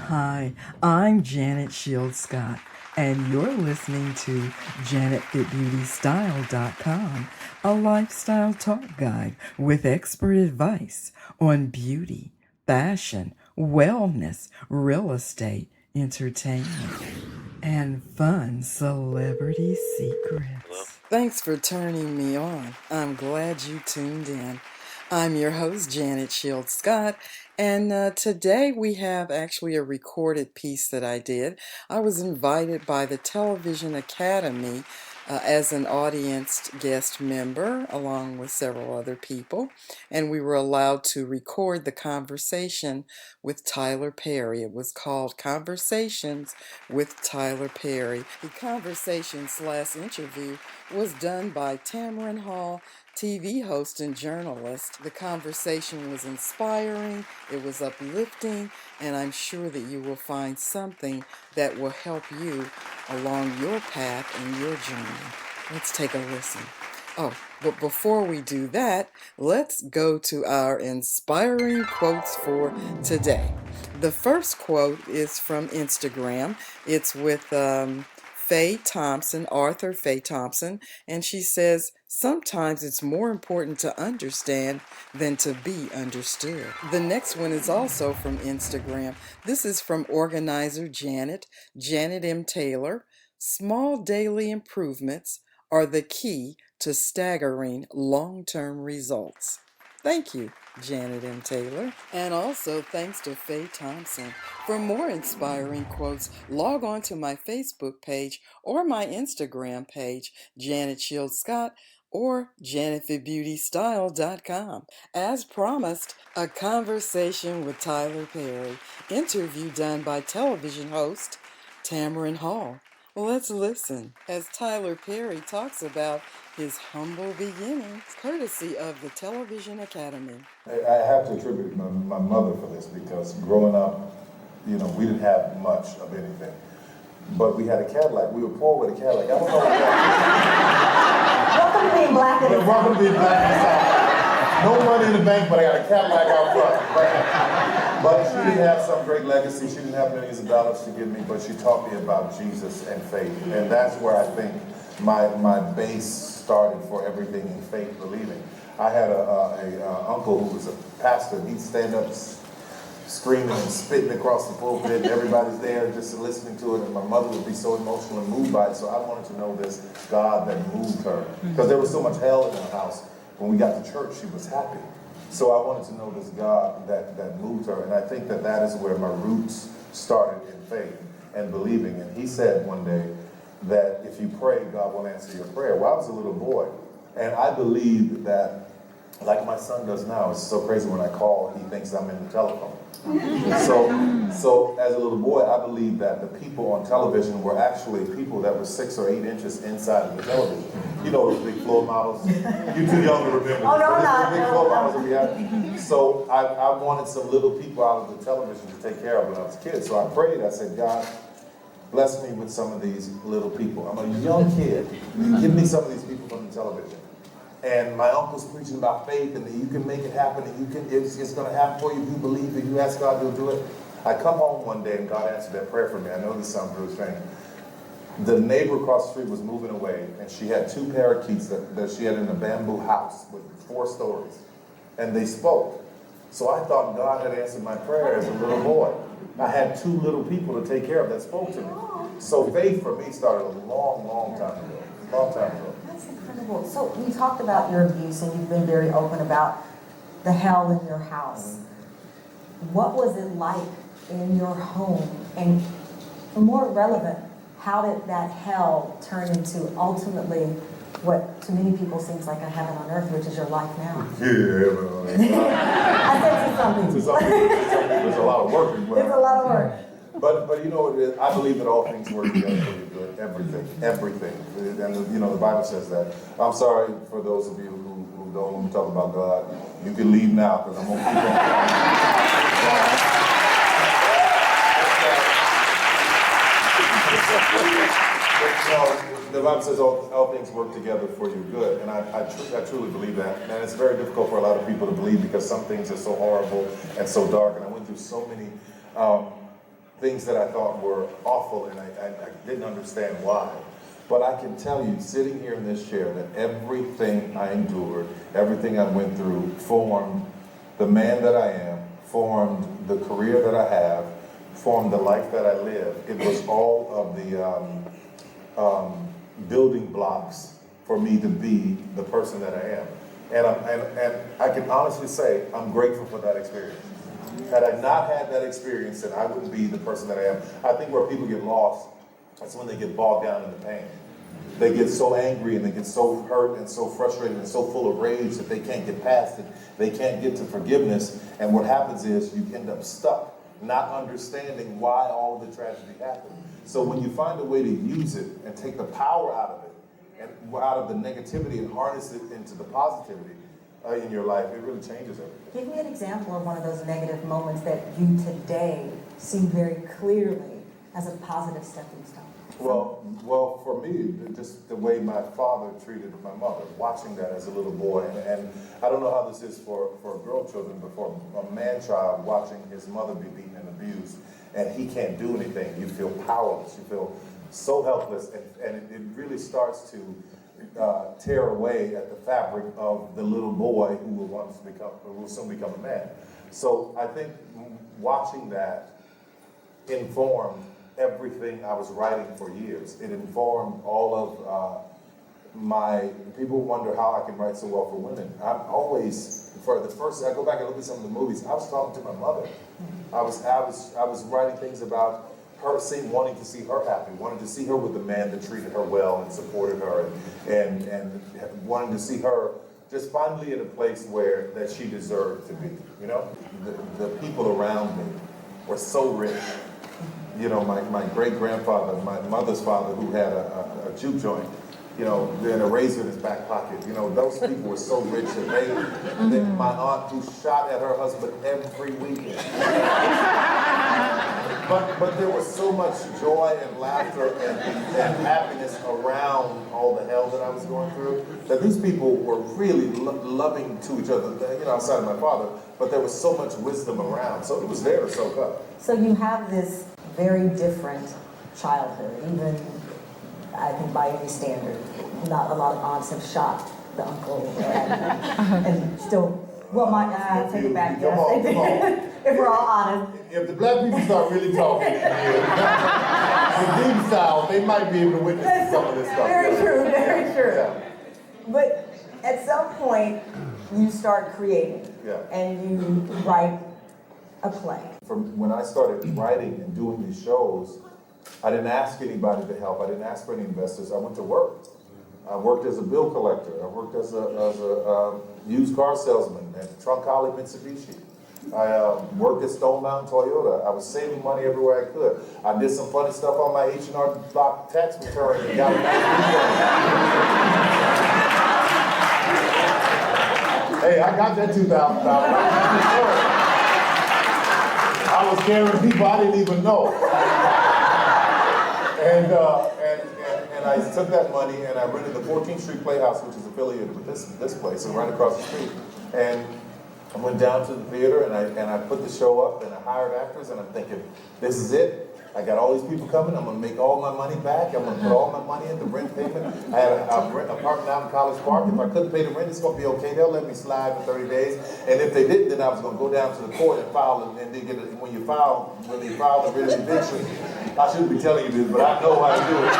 Hi, I'm Janet Shields Scott, and you're listening to JanetFitBeautyStyle.com, a lifestyle talk guide with expert advice on beauty, fashion, wellness, real estate, entertainment, and fun celebrity secrets. Thanks for turning me on. I'm glad you tuned in. I'm your host, Janet Shields Scott, and today we have actually a recorded piece that I did. I was invited by the Television Academy as an audience guest member, along with several other people, and we were allowed to record the conversation with Tyler Perry. It was called Conversations with Tyler Perry. The conversation/interview was done by Tamron Hall, TV host and journalist. The conversation was inspiring, it was uplifting, and I'm sure that you will find something that will help you along your path and your journey. Let's take a listen. Oh, but before we do that, let's go to our inspiring quotes for today. The first quote is from Instagram. It's with Faye Thompson, Arthur Faye Thompson, and she says, "Sometimes it's more important to understand than to be understood." The next one is also from Instagram. This is from organizer Janet M. Taylor. "Small daily improvements are the key to staggering long-term results." Thank you, Janet M. Taylor. And also thanks to Faye Thompson. For more inspiring quotes, log on to my Facebook page or my Instagram page, Janet Shields Scott, or JanetFitBeautyStyle.com. As promised, a conversation with Tyler Perry, interview done by television host Tamron Hall. Let's listen as Tyler Perry talks about his humble beginnings, courtesy of the Television Academy. I have to attribute my mother for this because growing up, we didn't have much of anything. But we had a Cadillac. We were poor with a Cadillac. I don't know what that Welcome to being black in the South. Welcome to being black in the South. No money in the bank, but I got a Cadillac out front. But she didn't have some great legacy. She didn't have millions of dollars to give me, but she taught me about Jesus and faith. And that's where I think my base started for everything in faith believing. I had a uncle who was a pastor. He'd stand up screaming and spitting across the pulpit, and everybody's there just listening to it, and my mother would be so emotional and moved by it, so I wanted to know this God that moved her. Because there was so much hell in her house. When we got to church, she was happy. So I wanted to know this God that moved her, and I think that is where my roots started in faith and believing. And he said one day that if you pray, God will answer your prayer. Well, I was a little boy, and I believed that, like my son does now. It's so crazy when I call, he thinks I'm in the telephone. So as a little boy, I believed that the people on television were actually people that were 6 or 8 inches inside of the television. You know those big floor models? You're too young to remember. Oh, no, the big floor models that we had. So I wanted some little people out of the television to take care of when I was a kid. So I prayed. I said, God, bless me with some of these little people. I'm a young kid. Give me some of these people from the television. And my uncle's preaching about faith and that you can make it happen and it's going to happen for you if you believe and you ask God to do it. I come home one day and God answered that prayer for me. I know this sounds really strange. The neighbor across the street was moving away, and she had 2 parakeets that she had in a bamboo house with 4 stories. And they spoke. So I thought God had answered my prayer as a little boy. I had 2 little people to take care of that spoke to me. So faith for me started a long time ago. That's incredible. So you talked about your abuse, and you've been very open about the hell in your house. What was it like in your home? And more relevant, how did that hell turn into ultimately what to many people seems like a heaven on earth, which is your life now? I said to some people. There's a lot of work as well. There's a lot of work. But you know what it is? I believe that all things work together for your good. Everything. And the Bible says that. I'm sorry for those of you who don't want to talk about God. You can leave now because I'm going to keep on. The Bible says all things work together for your good, and I truly believe that. And it's very difficult for a lot of people to believe because some things are so horrible and so dark, and I went through so many things that I thought were awful, and I didn't understand why. But I can tell you, sitting here in this chair, that everything I endured, everything I went through, formed the man that I am, formed the career that I have, formed the life that I live. It was all of the building blocks for me to be the person that I am. And I can honestly say, I'm grateful for that experience. Had I not had that experience, then I wouldn't be the person that I am. I think where people get lost, that's when they get bogged down in the pain. They get so angry and they get so hurt and so frustrated and so full of rage that they can't get past it. They can't get to forgiveness. And what happens is you end up stuck, not understanding why all of the tragedy happened. So when you find a way to use it and take the power out of it, and out of the negativity and harness it into the positivity in your life, it really changes everything. Give me an example of one of those negative moments that you today see very clearly as a positive stepping stone. Well, for me, just the way my father treated my mother, watching that as a little boy, and I don't know how this is for girl children, but for a man child watching his mother be beaten and abused, and he can't do anything, you feel powerless, you feel so helpless, and it really starts to tear away at the fabric of the little boy who will soon become a man. So I think watching that informed everything I was writing for years. It informed all of people wonder how I can write so well for women. I'm always, I go back and look at some of the movies, I was talking to my mother. I was writing things about her, wanting to see her happy, wanting to see her with a man that treated her well and supported her, and wanting to see her just finally in a place that she deserved to be. You know, the people around me were so rich. You know, my great-grandfather, my mother's father, who had a juke joint, you know, and a razor in his back pocket. You know, those people were so rich that my aunt, who shot at her husband every weekend. But there was so much joy and laughter and happiness around all the hell that I was going through, that these people were really loving to each other, you know, outside of my father, but there was so much wisdom around, so it was there to soak up. So you have this very different childhood, even, I think, by any standard. Not a lot of aunts have shot the uncle and still, well, I take it back, yes, they did. If we're all honest. If the black people start really talking, the deep South, they might be able to witness some of this stuff. Very true, very true. Yeah. But at some point, you start creating, and you write a play. From when I started writing and doing these shows, I didn't ask anybody to help. I didn't ask for any investors. I went to work. I worked as a bill collector. I worked as a used car salesman at Troncalli Mitsubishi. I worked at Stone Mountain Toyota. I was saving money everywhere I could. I did some funny stuff on my H&R Block tax return and got a Hey, I got that $2,000. I was carrying people I didn't even know. And I took that money and I rented the 14th Street Playhouse, which is affiliated with this place, and right across the street. And I went down to the theater and I put the show up and I hired actors, and I'm thinking, this is it. I got all these people coming. I'm gonna make all my money back. I'm gonna put all my money into rent payment. I had a rent apartment out in College Park. If I couldn't pay the rent, it's gonna be okay. They'll let me slide for 30 days. And if they didn't, then I was gonna go down to the court and file. And they get it. When they file the writ of eviction, I shouldn't be telling you this, but I know how to do it.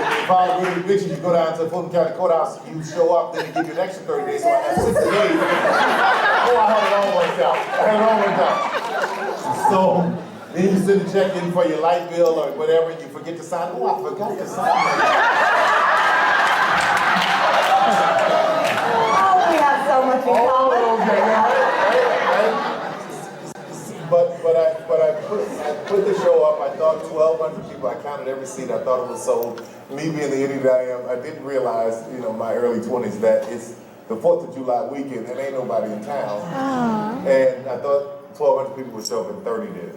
When they file a writ of eviction, you go down to the Fulton County Courthouse, you show up, then they give you an extra 30 days. So I had 60 days. Oh, I had it all worked out. So then you send a check in for your light bill or whatever, and you forget to sign. Oh, I forgot to sign that. Oh, we have so much in common. But I put the show up. I thought 1,200 people. I counted every seat. I thought it was sold. Me being the idiot I am, I didn't realize, you know, my early 20s, that it's the 4th of July weekend and ain't nobody in town. And I thought 1,200 people would show up, and 30 did.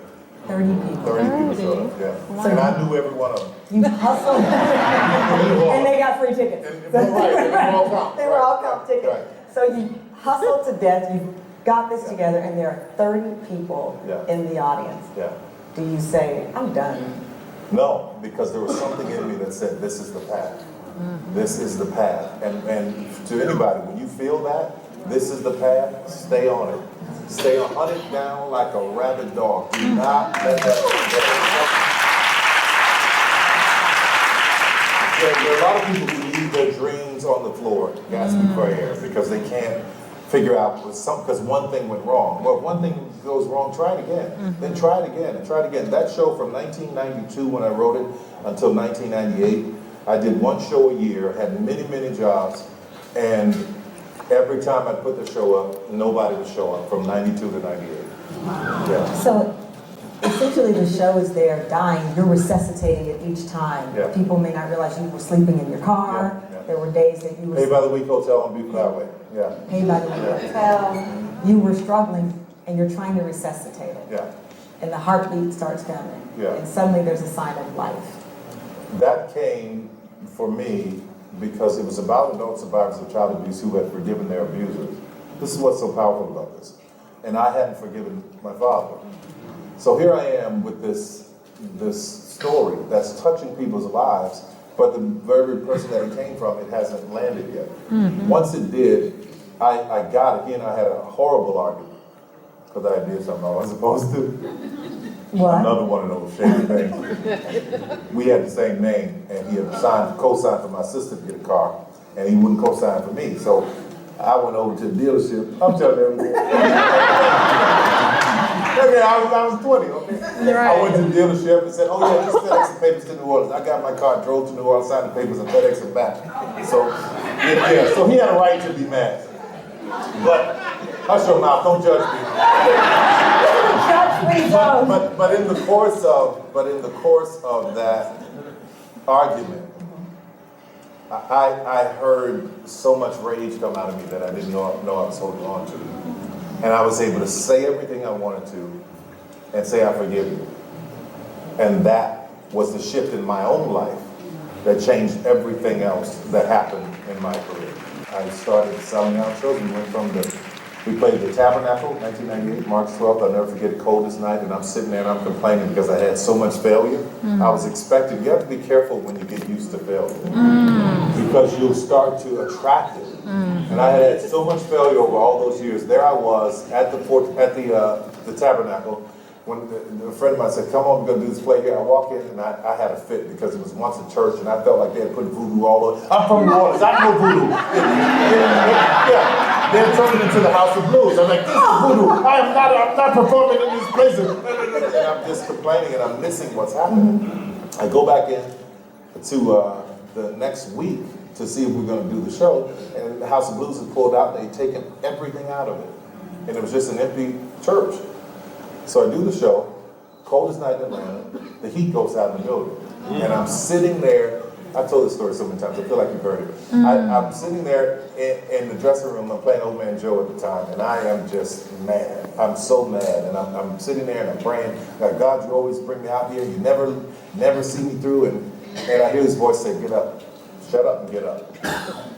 30 people. 30 people showed up, yeah. Wow. And I knew every one of them. You hustled. And they got free tickets. Right, they were all comp. They were all comp tickets. Right. So you hustled to death. You got this together and there are 30 people Yeah. in the audience, Yeah. do you say, I'm done? No, because there was something in me that said, this is the path. This is the path. And to anybody, when you feel that, this is the path, stay on it. Stay on, hunt it down like a rabid dog. Do not let that. There are a lot of people who leave their dreams on the floor, gasping for air, because they can't figure out because one thing went wrong. Well, if one thing goes wrong, try it again. Then try it again and try it again. That show from 1992 when I wrote it until 1998, I did one show a year, had many, many jobs, and every time I put the show up, nobody would show up from 92 to 98. Yeah. So essentially the show is there dying, you're resuscitating it each time. Yeah. People may not realize you were sleeping in your car. Yeah, yeah. There were days that you were Pay by the Week Hotel on Beacon Highway. Yeah. paid by the week hotel. You were struggling and you're trying to resuscitate it. Yeah. And the heartbeat starts coming. Yeah. And suddenly there's a sign of life. That came for me because it was about adult survivors of child abuse who had forgiven their abusers. This is what's so powerful about this. And I hadn't forgiven my father. So here I am with this story that's touching people's lives, but the very person that it came from, it hasn't landed yet. Once it did, I got it. He and I had a horrible argument because I did something I wasn't supposed to. What? Another one of those shady things. We had the same name, and he had co-signed for my sister to get a car, and he wouldn't co-sign for me. So I went over to the dealership. I'm telling everything. Okay, I was 20, okay? I went to the dealership and said, oh yeah, just FedEx the papers to New Orleans. I got my car, drove to New Orleans, signed the papers, and FedEx them back. So, yeah, so he had a right to be mad. But, hush your mouth, don't judge me. But in the course of that argument, I heard so much rage come out of me that I didn't know I was holding on to. And I was able to say everything I wanted to and say, I forgive you. And that was the shift in my own life that changed everything else that happened in my career. I started selling out shows. We played the Tabernacle, 1998, March 12th. I'll never forget it, coldest night, and I'm sitting there and I'm complaining because I had so much failure. I was expecting, you have to be careful when you get used to failure because you'll start to attract it. And I had so much failure over all those years. There I was at the Tabernacle when a friend of mine said, come on, we're going to do this play here. I walk in and I had a fit because it was once a church and I felt like they had put voodoo all over. I'm from New Orleans, I know voodoo. They had turned it into the House of Blues. I'm like, this is voodoo. I'm not performing in these places. And I'm just complaining and I'm missing what's happening. I go back in to the next week to see if we're going to do the show, and the House of Blues had pulled out, and they'd taken everything out of it. And it was just an empty church. So I do the show, coldest night in Atlanta, the heat goes out in the building. And I'm sitting there, I've told this story so many times, I feel like you've heard it. I'm sitting there in the dressing room, I'm playing Old Man Joe at the time, and I am just mad. I'm so mad, and I'm sitting there and I'm praying, like, God, you always bring me out here, you never see me through, and I hear this voice say, get up. Shut up and get up.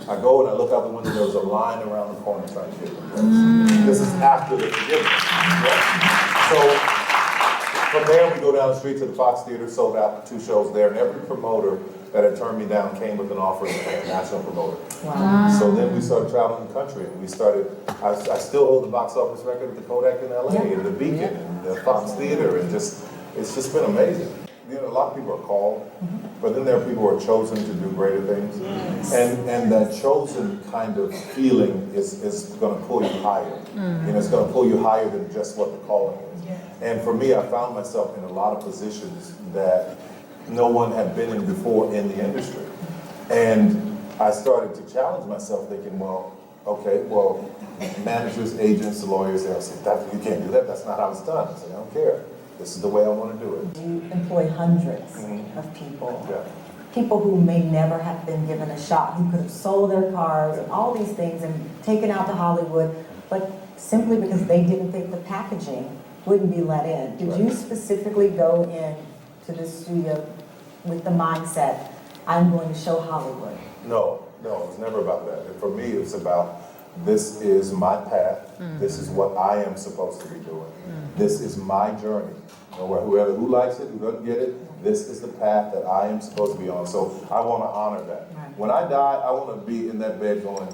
I go and I look out the window, there was a line around the corner trying to get me. This is after the forgiveness. Yeah? So from there we go down the street to the Fox Theater, sold out 2 shows there, and every promoter that had turned me down came with an offer as a national promoter. Wow. So then we started traveling the country, and we started, I still hold the box office record at the Kodak in LA, and the Beacon, and the Fox Theater, and it's just been amazing. You know, a lot of people are called, but then there are people who are chosen to do greater things. And that chosen kind of feeling is going to pull you higher. And it's going to pull you higher than just what the calling is. And for me, I found myself in a lot of positions that no one had been in before in the industry. And I started to challenge myself thinking, managers, agents, lawyers, they'll say, you can't do that. That's not how it's done. I said, I don't care. This is the way I want to do it. You employ hundreds of people. Yeah. People who may never have been given a shot, who could have sold their cars and all these things and taken out to Hollywood, but simply because they didn't think the packaging wouldn't be let in. Did you specifically go in to the studio with the mindset, I'm going to show Hollywood? No, it was never about that. For me, it was about This is my path. This is what I am supposed to be doing. This is my journey. Who likes it, who doesn't get it, this is the path that I am supposed to be on. So I want to honor that. Right. When I die, I want to be in that bed going,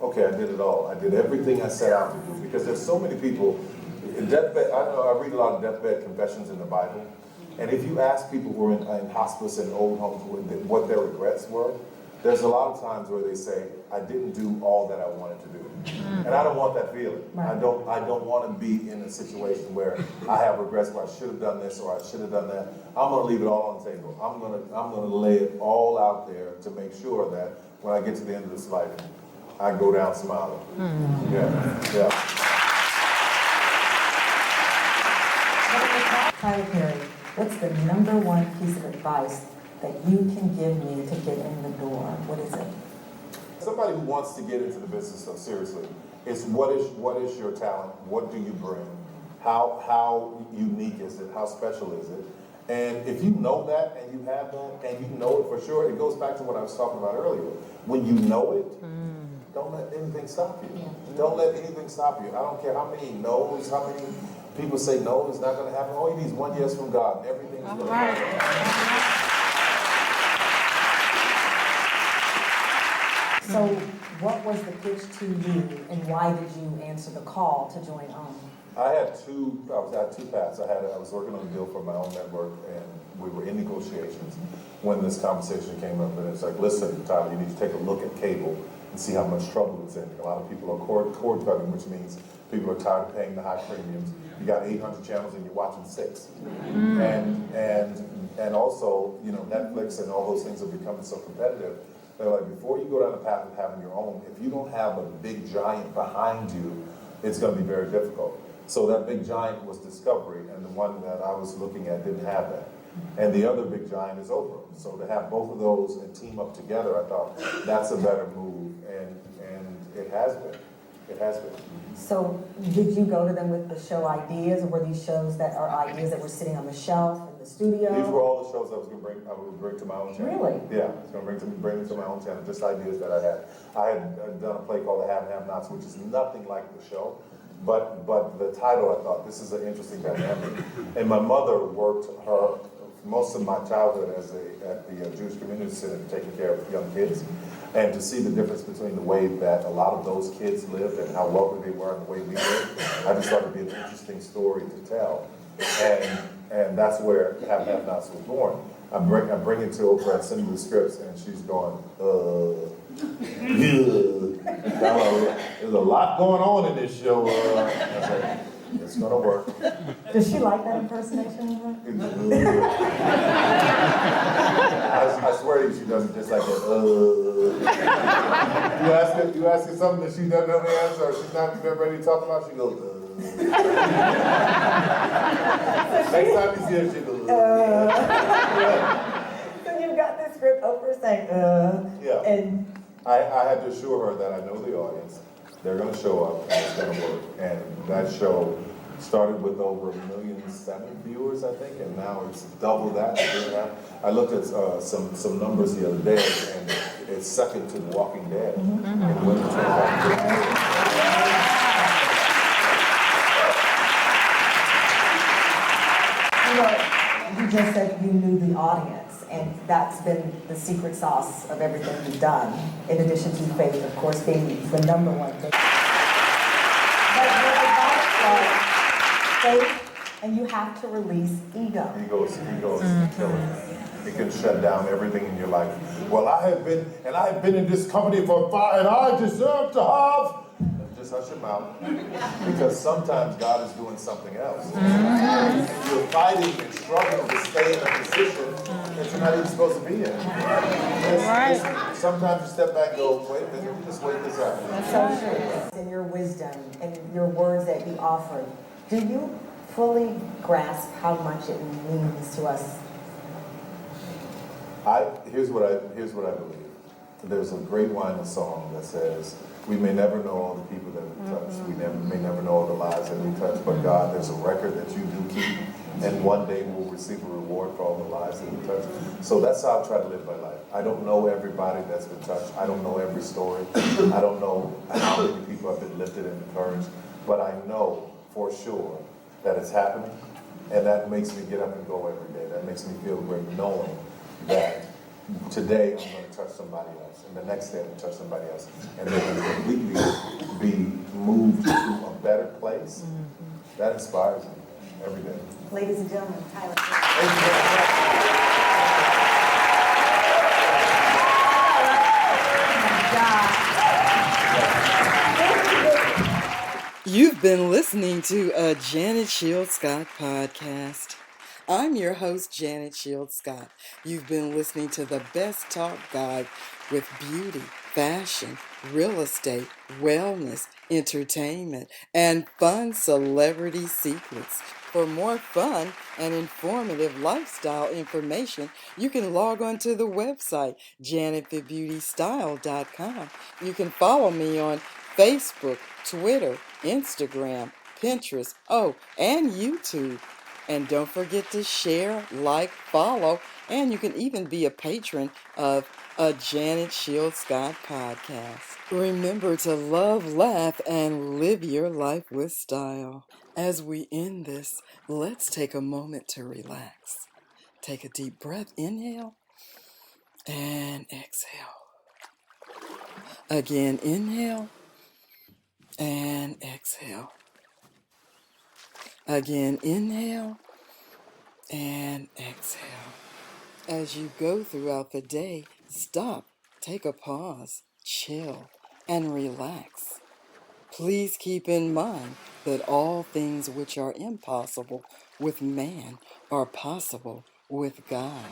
okay, I did it all. I did everything I set out to do. Because there's so many people in deathbed. I know I read a lot of deathbed confessions in the Bible. And if you ask people who are in hospice and old homes what their regrets were, there's a lot of times where they say, I didn't do all that I wanted to do. And I don't want that feeling. Right. I don't want to be in a situation where I have regrets where I should have done this or I should have done that. I'm going to leave it all on the table. I'm going to lay it all out there to make sure that when I get to the end of this life, I go down smiling. Yeah. Tyler Perry, what's the number one piece of advice that you can give me to get in the door? What is it? Somebody who wants to get into the business, so seriously, it's what is your talent? What do you bring? How unique is it? How special is it? And if you know that and you have that and you know it for sure, it goes back to what I was talking about earlier. When you know it, don't let anything stop you. Don't let anything stop you. I don't care how many no's, how many people say no, it's not going to happen. All you need is one yes from God and everything is going to happen. So what was the pitch to you, and why did you answer the call to join OWN? I had two paths. I was working on a deal for my own network, and we were in negotiations when this conversation came up. And it's like, listen, Tyler, you need to take a look at cable and see how much trouble it's in. A lot of people are cord cutting, which means people are tired of paying the high premiums. You got 800 channels and you're watching 6. And also, Netflix and all those things are becoming so competitive. They're like, before you go down the path of having your own, if you don't have a big giant behind you, it's going to be very difficult. So that big giant was Discovery, and the one that I was looking at didn't have that. And the other big giant is Oprah. So to have both of those and team up together, I thought that's a better move, and it has been. It has been. So did you go to them with the show ideas, or were these shows that are ideas that were sitting on the shelf in the studio? These were all the shows I would bring to my own channel. Really? Yeah, I was going to bring them to my own channel, just ideas that I had. I had done a play called The Have and Have-Nots, which is nothing like the show. But the title, I thought, this is an interesting dynamic. And my mother worked most of my childhood at the Jewish Community Center, taking care of young kids. And to see the difference between the way that a lot of those kids lived and how wealthy they were and the way we lived, I just thought it'd be an interesting story to tell. And that's where Have and Have-Nots was born. I bring it to Oprah and send her the scripts, and she's going, there's a lot going on in this show. I was like, it's gonna work. Does she like that impersonation? I swear to you, she does it just like that. You ask her something that she doesn't know the answer, or she's not ready to talk about, she goes, Next time you see her, she goes, So you've got this script, Oprah saying, Yeah. and I had to assure her that I know the audience. They're going to show up and it's going to work. And that show started with over 1.7 million viewers, I think, and now it's double that. I looked at some numbers the other day, and it's second to The Walking Dead. And women to The Walking Dead. You just said you knew the audience, and that's been the secret sauce of everything you've done, in addition to faith, of course, being the number one thing. But your advice was faith, and you have to release ego. Egos kill it. It can shut down everything in your life. Well, I have been in this company for 5, and I deserve to have. Just hush your mouth, because sometimes God is doing something else. And you're fighting and struggling to stay in a position that you're not even supposed to be in. Sometimes you step back and go, wait a minute, just wait this out. So true. In your wisdom and your words that you offered, do you fully grasp how much it means to us? Here's what I believe. There's a great Wine song that says, we may never know all the people that we touch. We may never know all the lives that we touch. But God, there's a record that you do keep. And one day we'll receive a reward for all the lives that we touch. So that's how I try to live my life. I don't know everybody that's been touched. I don't know every story. I don't know how many people have been lifted and encouraged. But I know for sure that it's happening. And that makes me get up and go every day. That makes me feel great knowing that today I'm going to touch somebody else. And the next day I'm going to touch somebody else. And they're going to completely be moved to a better place. That inspires me every day. Ladies and gentlemen, Tyler. You've been listening to a Janet Shields Scott podcast. I'm your host, Janet Shields Scott. You've been listening to the best talk guide with beauty, fashion, real estate, wellness, entertainment, and fun celebrity secrets. For more fun and informative lifestyle information, you can log on to the website, janetthebeautystyle.com. You can follow me on Facebook, Twitter, Instagram, Pinterest, and YouTube. And don't forget to share, like, follow, and you can even be a patron of a Janet Shields Scott podcast. Remember to love, laugh, and live your life with style. As we end this, let's take a moment to relax. Take a deep breath, inhale, and exhale. Again, inhale, and exhale. Again, inhale, and exhale. As you go throughout the day, stop, take a pause, chill, and relax. Please keep in mind that all things which are impossible with man are possible with God.